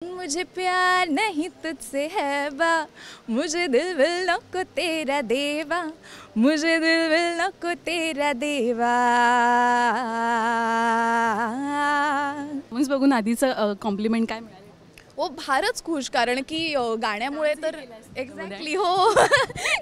मुझे प्यार नहीं तुझसे है बा, मुझे दिल विल नको तेरा देवा, मुझे दिल विल नको तेरा देवा. मग बघून आधीचं कॉम्प्लिमेंट काय मिळालं? हो फारच खुश, कारण की गाण्यामुळे तर एक्झॅक्टली हो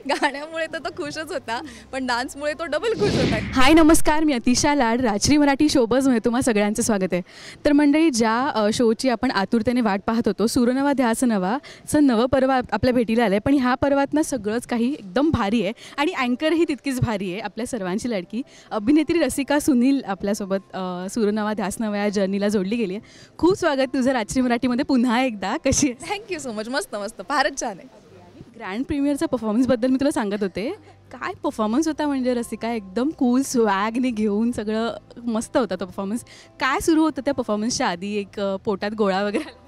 गाण्यामुळे तर तो खुशच होता, पण डान्समुळे तो डबल खुश होता. हाय नमस्कार, मी अतिशा लाड, राजश्री मराठी शोबजमध्ये तुम्हा सगळ्यांचं स्वागत आहे. तर मंडळी, ज्या शोची आपण आतुरतेने वाट पाहत होतो, सूरनवा ध्यास नवाचं नवं पर्व आपल्या भेटीला आलं आहे. पण ह्या पर्वातनं सगळंच काही एकदम भारी आहे आणि अँकरही तितकीच भारी आहे. आपल्या सर्वांची लाडकी अभिनेत्री रसिका सुनील आपल्यासोबत सूरनवा ध्यास नवा या जर्नीला जोडली गेली आहे. खूप स्वागत तुझं राजश्री मराठीमध्ये पुन्हा एकदा. कशी आहे? Thank you so much. मस्त मस्त, फारच छान आहे. ग्रँड प्रीमियरचा परफॉर्मन्सबद्दल मी तुला सांगत होते. काय परफॉर्मन्स होता, म्हणजे रसिका एकदम कूल स्वॅगने घेऊन सगळं मस्त होता तो परफॉर्मन्स. काय सुरू होतं त्या परफॉर्मन्सच्या आधी? एक पोटात गोळा वगैरे?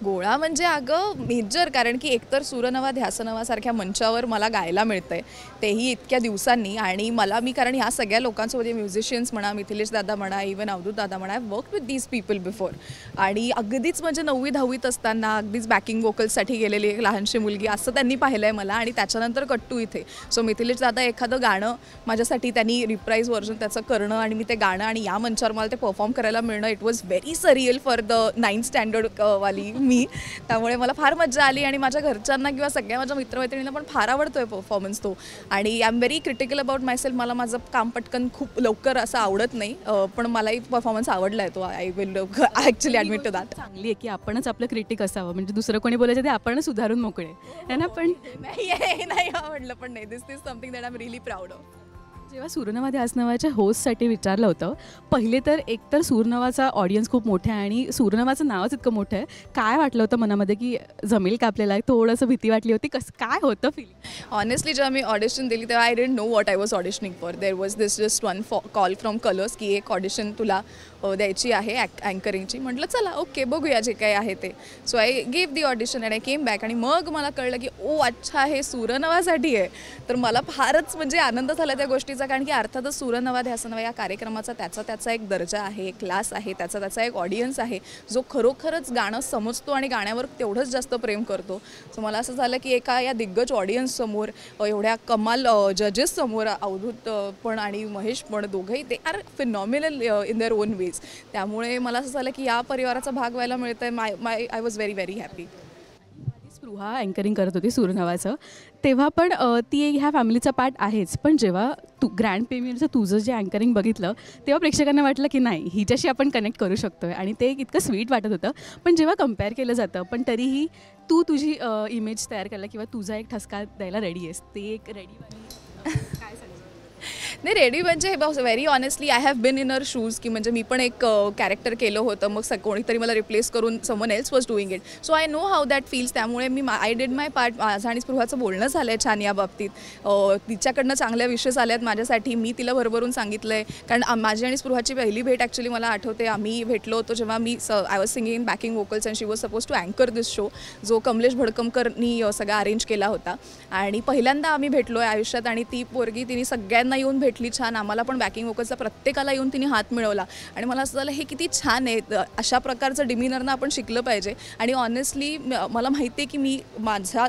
गोळा म्हणजे अगं मेजर, कारण की एकतर सूरनवा ध्यासनवासारख्या मंचावर मला गायला मिळतं आहे, तेही इतक्या दिवसांनी. आणि मी कारण ह्या सगळ्या लोकांसोबत, म्युझिशियन्स म्हणा, मिथिलेश दादा म्हणा, इवन अवधूत दादा म्हणा, I work with these people before. आणि अगदीच म्हणजे 9वी-10वीत असताना अगदीच बॅकिंग वोकल्ससाठी गेलेली एक लहानशी मुलगी असं त्यांनी पाहिलं आहे मला. आणि त्याच्यानंतर कट्टू इथे. सो मिथिलेश दादा एखादं गाणं माझ्यासाठी त्यांनी रिप्राईज व्हर्जन त्याचं करणं आणि मी ते गाणं आणि या मंचावर मला ते परफॉर्म करायला मिळणं, it was very surreal for the 9th standard वाली मी. त्यामुळे मला फार मजा आली आणि माझ्या घरच्यांना किंवा सगळ्या माझ्या मित्रमैत्रिणींना पण फार आवडतो आहे परफॉर्मन्स तो. आणि I am very critical about myself. मला माझं काम पटकन खूप लवकर असं आवडत नाही, पण मलाही परफॉर्मन्स आवडला आहे तो. I will actually admit to that. चांगली आहे की आपणच आपलं क्रिटिक असावं, म्हणजे दुसरं कोणी बोलायचं ते आपणच सुधारून मोकळे आहे ना. पण नाही आवडलं, पण नाही, this is something that I am really proud of. जेव्हा सूरनवा ध्यास नवाच्या होस्टसाठी विचारलं होतं, पहिले तर एकतर सूरनवाचा ऑडियन्स खूप मोठा आहे आणि सूरनवाचं नावच इतकं मोठं आहे. काय वाटलं होतं मनामध्ये की जमेल का आपल्याला? थोडंसं भीती वाटली होती? काय होतं फीलिंग? ऑनेस्टली जेव्हा मी ऑडिशन दिली तेव्हा I didn't know what I was auditioning for. There was this just one call from colours की एक ऑडिशन तुला द्यायची आहे अँकरिंगची. म्हटलं चला ओके, बघूया जे काही आहे ते. So I gave the audition and I came back. आणि मग मला कळलं की ओ अच्छा, हे सूरनवासाठी आहे. तर मला फारच म्हणजे आनंद झाला त्या गोष्टीचा, कारण की अर्थातच सूरनवा ध्यासनवा या कार्यक्रमाचा त्याचा एक दर्जा आहे, एक क्लास आहे, त्याचा एक ऑडियन्स आहे जो खरोखरच गाणं समजतो आणि गाण्यावर तेवढंच जास्त प्रेम करतो. सो मला असं झालं की एका या दिग्गज ऑडियन्ससमोर, एवढ्या कमाल जजेससमोर, अवधूत पण आणि महेश पण, दोघंही ते are phenomenal in their own ways. त्यामुळे मला असं झालं की या परिवाराचा भाग व्हायला मिळतं आहे. I was very very happy. Spruha anchoring करत होती सूरनवाचं, तेव्हा पण ती एक ह्या फॅमिलीचा पार्ट आहेच. पण जेव्हा तू ग्रँड प्रीमियरचं तुझं जे अँकरिंग बघितलं, तेव्हा प्रेक्षकांना वाटलं की नाही, हिच्याशी आपण कनेक्ट करू शकतो आहे आणि ते एक इतकं स्वीट वाटत होतं. पण जेव्हा कम्पेअर केलं जातं, पण तरीही तू तुझी इमेज तयार करायला किंवा तुझा एक ठसका द्यायला रेडी आहेस, ते एक रेडी काय सांग? नाही, रेडी म्हणजे हे very honestly I have been in her shoes, की म्हणजे मी पण एक कॅरेक्टर केलं होतं, मग कोणीतरी मला रिप्लेस करून someone else was doing it. So I know how that feels. त्यामुळे मी आय डिड माय पार्ट. माझं आणि स्पृहाचं बोलणं झालं आहे छान या बाबतीत. तिच्याकडनं चांगल्या विशेष आल्या आहेत माझ्यासाठी. मी तिला भरभरून सांगितलं आहे, कारण माझी आणि स्पृहाची पहिली भेट ॲक्च्युली मला आठवते. आम्ही भेटलो होतो जेव्हा I was singing in backing vocals and she was suppose to अँकर दिस शो, जो कमलेश भडकमकरनी सगळा अरेंज केला होता. आणि पहिल्यांदा आम्ही भेटलो आहे आयुष्यात. आणि ती पोरगी तिने सगळ्यांना येऊन भेटली छान. आम्हाला पण बॅकिंग वोकल्सचा प्रत्येकाला येऊन तिने हात मिळवला. आणि मला असं झालं हे किती छान आहे, अशा प्रकारचं डिमिनरनं आपण शिकलं पाहिजे. आणि ऑनेस्टली मला माहिती आहे की मी माझ्या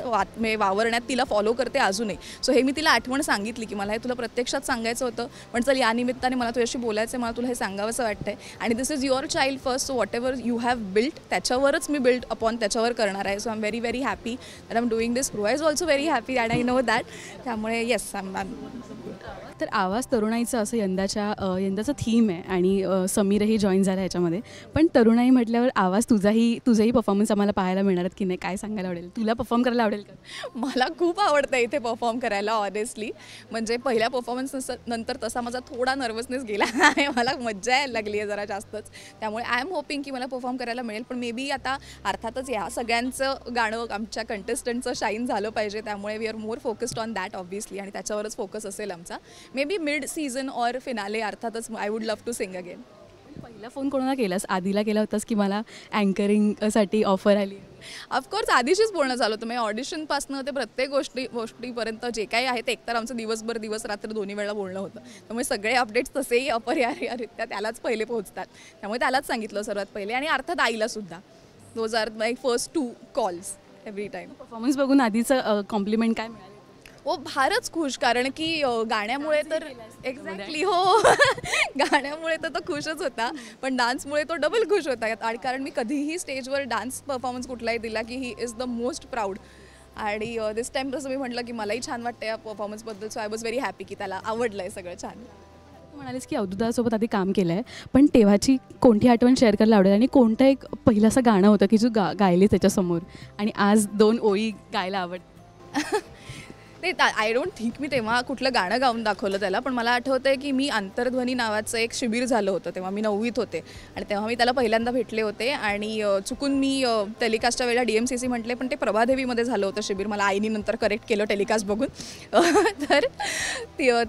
वावरण्यात तिला फॉलो करते अजूनही. सो हे मी तिला आठवण सांगितली की मला हे तुला प्रत्यक्षात सांगायचं होतं, पण चल या निमित्ताने मला तुझ्याशी बोलायचं आहे, मला तुला हे सांगावंसं वाटतं आहे. आणि this is your child first, so whatever you have built त्याच्यावरच मी बिल्ट अपॉन त्याच्यावर करणार आहे. So I am very very happy that I am doing this. Spruha is also very happy and I know that. त्यामुळे yes, तर आवाज तरुणाईचं असं यंदाचं थीम आहे आणि समीरही जॉईन झाला ह्याच्यामध्ये. पण तरुणाई म्हटल्यावर आवाज तुझाही परफॉर्मन्स आम्हाला पाहायला मिळणार आहेत की नाही, काय सांगायला आवडेल? तुला परफॉर्म करायला आवडेल का? मला खूप आवडतं इथे परफॉर्म करायला ऑनेस्टली. म्हणजे पहिल्या परफॉर्मन्स नंतर तसा माझा थोडा नर्वसनेस गेला आहे. मला मज्जा यायला लागली आहे जरा जास्तच. त्यामुळे आय एम होपिंग की मला परफॉर्म करायला मिळेल. पण मे बी आता अर्थातच ह्या सगळ्यांचं गाणं आमच्या कंटेस्टंटचं शाईन झालं पाहिजे. त्यामुळे we are more focused on that obviously, आणि त्याच्यावरच फोकस असेल आमचा. Maybe mid season or finale अर्थातच I would love to sing again. पहिला फोन कोणाला केलास? आधीला केला होतास की मला अँकरिंगसाठी ऑफर आली? ऑफकोर्स आधीशीच बोलणं झालं होतं. म्हणजे ऑडिशनपासनं ते प्रत्येक गोष्टीपर्यंत जे काही आहे ते एकतर आमचं दिवस रात्र दोन्ही वेळा बोलणं होतं. त्यामुळे सगळे अपडेट्स तसेही अपरिहार्यरित्या त्यालाच पहिले पोहोचतात. त्यामुळे त्यालाच सांगितलं सर्वात पहिले, आणि अर्थात आईलासुद्धा. Those are my first 2 calls every time. Performance बघून आधीचं कॉम्प्लिमेंट काय मिळालं? हो फारच खुश, कारण की गाण्यामुळे तर एक्झॅक्टली हो गाण्यामुळे तर तो खुशच होता, पण डान्समुळे तो डबल खुश होता. आणि कारण मी कधीही स्टेजवर डान्स परफॉर्मन्स कुठलाही दिला की he is the most proud. आणि दिस टाईम तसं मी म्हटलं की मलाही छान वाटतं या परफॉर्मन्सबद्दल. So I was very happy की त्याला आवडलं आहे सगळं छान. तू म्हणालीस की अवधूतासोबत आधी काम केलं आहे, पण तेव्हाची कोणती आठवण शेअर करायला आवडेल आणि कोणतं एक पहिलं असं गाणं होतं की जो गायले त्याच्यासमोर आणि आज 2 ओळी गायला आवडतं? ते आय डोंट थिंक मी तेव्हा कुठलं गाणं गाऊन दाखवलं त्याला, पण मला आठवतं आहे की मी अंतर्ध्वनी नावाचं एक शिबिर झालं होतं तेव्हा मी 9वीत होते आणि तेव्हा मी त्याला पहिल्यांदा भेटले होते. आणि चुकून मी टेलिकास्टच्या वेळेला DMCC म्हटले, पण ते प्रभादेवीमध्ये झालं होतं शिबिर. मला आईनी नंतर करेक्ट केलं टेलिकास्ट बघून. तर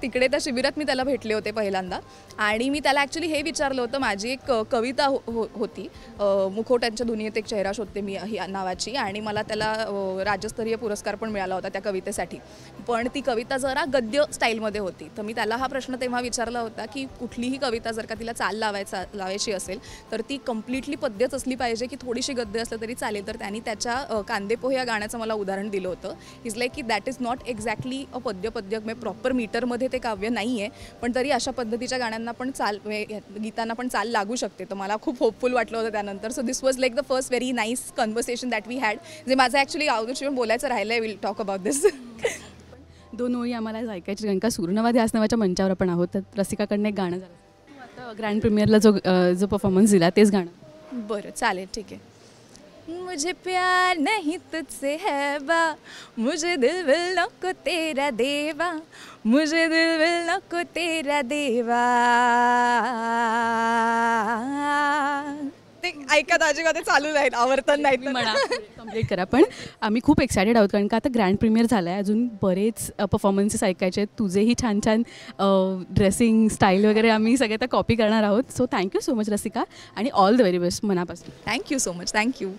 तिकडे त्या शिबिरात मी त्याला भेटले होते पहिल्यांदा. आणि मी त्याला ॲक्च्युली हे विचारलं होतं, माझी एक कविता होती, मुखवट्यांच्या दुनियेत एक चेहरा शोधते मी ही नावाची, आणि मला त्याला राज्यस्तरीय पुरस्कार पण मिळाला होता त्या कवितेसाठी. पण ती कविता जरा गद्य स्टाईलमध्ये होती. तर मी त्याला हा प्रश्न तेव्हा विचारला होता की कुठलीही कविता जर का तिला चाल लावायची असेल तर ती कम्प्लिटली पद्यच असली पाहिजे की थोडीशी गद्य असलं तरी चालेल. तर त्यांनी त्याच्या कांदेपोहे या गाण्याचं मला उदाहरण दिलं होतं. इज लाईक की दॅट इज नॉट एक्झॅक्टली अ पद्य म्हणजे प्रॉपर मीटरमध्ये ते काव्य नाही आहे, पण तरी अशा पद्धतीच्या गाण्यांना पण गीतांना पण चाल लागू शकते. तर मला खूप होपफुल वाटलं होतं त्यानंतर. So this was like the first very nice conversation that we had. जे माझं ॲक्च्युली अवधूतशी बोलायचं राहिलं आहे. विल टॉक अबाउट दिस. 2 ओळी आम्हाला ऐकायची, कारण का सुरनवा ध्यास नावाच्या मंचावर आपण आहोत. तर रसिकाकडनं एक गाणं झालं आता ग्रँड प्रीमियरला जो परफॉर्मन्स दिला तेच गाणं. बरं चालेल, ठीक आहे. मुझे प्यार नहीं तुझसे है बा, मुझे दिल विल नको तेरा देवा, मुझे दिल विल नको तेरा देवा. ते ऐका दाजीगा, ते चालू राहील, आवर्तन नाही म्हणा कम्प्लीट करा. पण आम्ही खूप एक्सायटेड आहोत, कारण का आता ग्रँड प्रीमियर झाला आहे, अजून बरेच परफॉर्मन्सेस ऐकायचे आहेत. तुझेही छान छान ड्रेसिंग स्टाईल वगैरे आम्ही सगळे आता कॉपी करणार आहोत. So thank you so much Rasika, आणि ऑल द व्हेरी बेस्ट मनापासून. Thank you so much. थँक्यू.